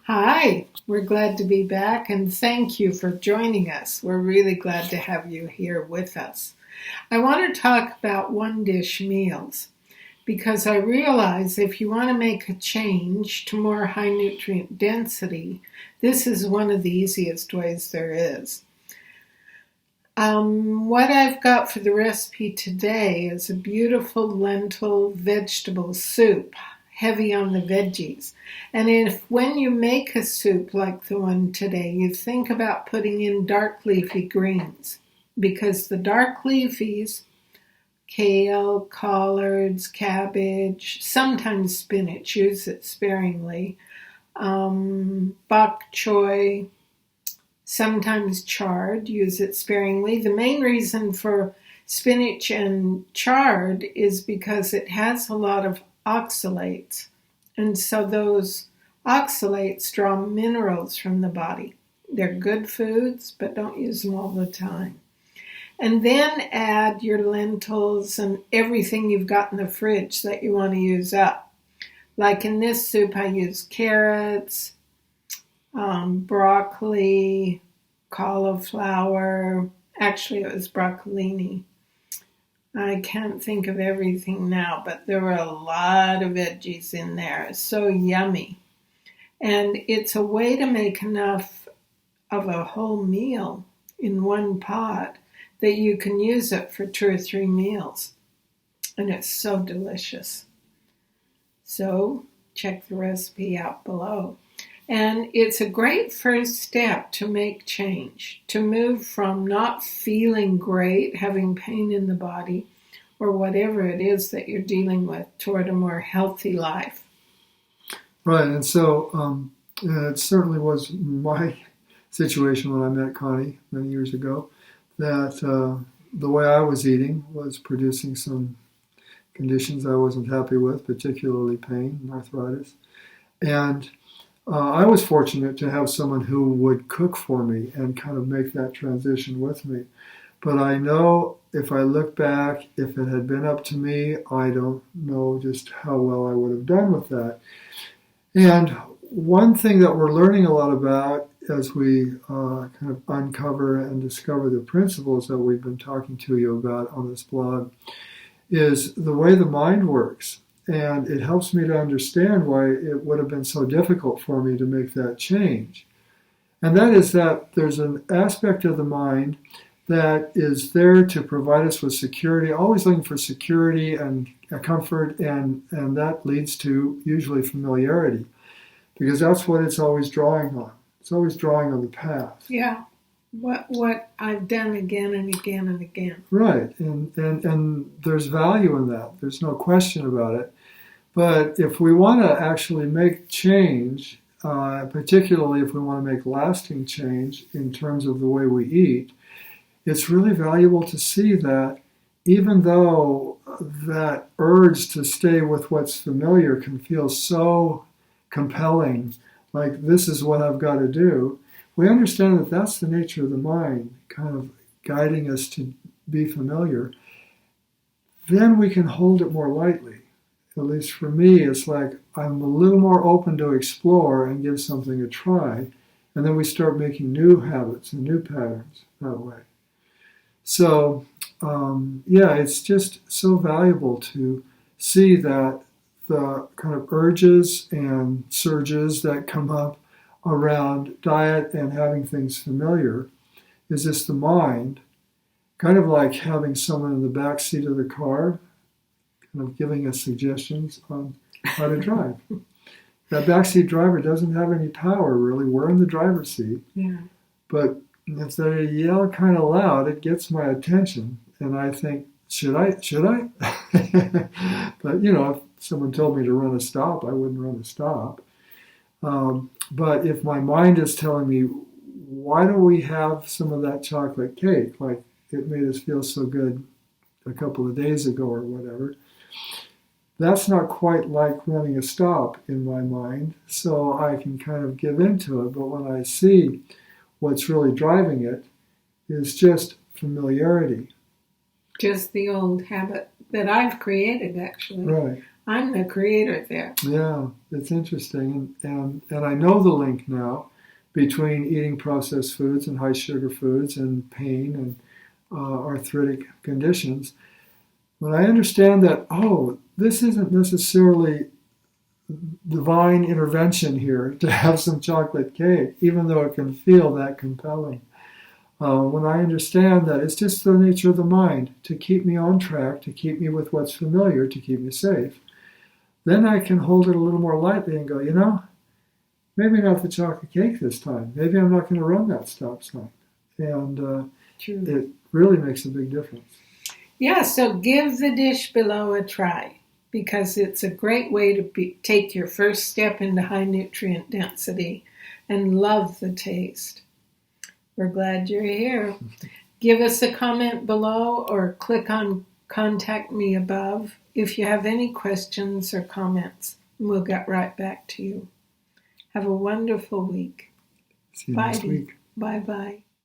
Hi, we're glad to be back and thank you for joining us. We're really glad to have you here with us. I want to talk about one dish meals because I realize if you want to make a change to more high nutrient density, this is one of the easiest ways there is. What I've got for the recipe today is a beautiful lentil vegetable soup, heavy on the veggies. And if when you make a soup like the one today, you think about putting in dark leafy greens, because the dark leafies, kale, collards, cabbage, sometimes spinach, use it sparingly, bok choy, sometimes chard, use it sparingly. The main reason for spinach and chard is because it has a lot of oxalates. And so those oxalates draw minerals from the body. They're good foods, but don't use them all the time. And then add your lentils and everything you've got in the fridge that you want to use up. Like in this soup, I use carrots, broccoli, cauliflower. Actually, it was broccolini. I can't think of everything now, but there were a lot of veggies in there. It's so yummy. And it's a way to make enough of a whole meal in one pot that you can use it for 2 or 3 meals. And it's so delicious. So check the recipe out below. And it's a great first step to make change, to move from not feeling great, having pain in the body, or whatever it is that you're dealing with, toward a more healthy life. Right, and so it certainly was my situation when I met Connie many years ago, that the way I was eating was producing some conditions I wasn't happy with, particularly pain and arthritis. And I was fortunate to have someone who would cook for me and kind of make that transition with me. But I know if I look back, if it had been up to me, I don't know just how well I would have done with that. And one thing that we're learning a lot about as we kind of uncover and discover the principles that we've been talking to you about on this blog is the way the mind works. And it helps me to understand why it would have been so difficult for me to make that change. And that is that there's an aspect of the mind that is there to provide us with security, always looking for security and comfort, and that leads to usually familiarity, because that's what it's always drawing on. It's always drawing on the past. Yeah. What I've done again and again and again. Right, and there's value in that. There's no question about it. But if we want to actually make change, particularly if we want to make lasting change in terms of the way we eat, it's really valuable to see that even though that urge to stay with what's familiar can feel so compelling, like this is what I've got to do, we understand that that's the nature of the mind, kind of guiding us to be familiar. Then we can hold it more lightly. At least for me, it's like I'm a little more open to explore and give something a try. And then we start making new habits and new patterns that way. So, it's just so valuable to see that the kind of urges and surges that come up around diet and having things familiar is just the mind, kind of like having someone in the back seat of the car, kind of giving us suggestions on how to drive. That backseat driver doesn't have any power, really. We're in the driver's seat. Yeah. But if they yell kind of loud, it gets my attention. And I think, should I? But, if someone told me to run a stop, I wouldn't run a stop. But if my mind is telling me, why don't we have some of that chocolate cake? Like it made us feel so good a couple of days ago or whatever. That's not quite like running a stop in my mind, so I can kind of give into it. But when I see what's really driving it is just familiarity. Just the old habit that I've created, actually. Right. I'm the creator there. Yeah, it's interesting. And I know the link now between eating processed foods and high sugar foods and pain and arthritic conditions. When I understand that, oh, this isn't necessarily divine intervention here to have some chocolate cake, even though it can feel that compelling. When I understand that it's just the nature of the mind to keep me on track, to keep me with what's familiar, to keep me safe, then I can hold it a little more lightly and go, maybe not the chocolate cake this time. Maybe I'm not going to run that stop sign. And it really makes a big difference. Yeah, so give the dish below a try, because it's a great way to take your first step into high nutrient density and love the taste. We're glad you're here. Give us a comment below or click on Contact Me above if you have any questions or comments. We'll get right back to you. Have a wonderful week. See you next week. Bye-bye.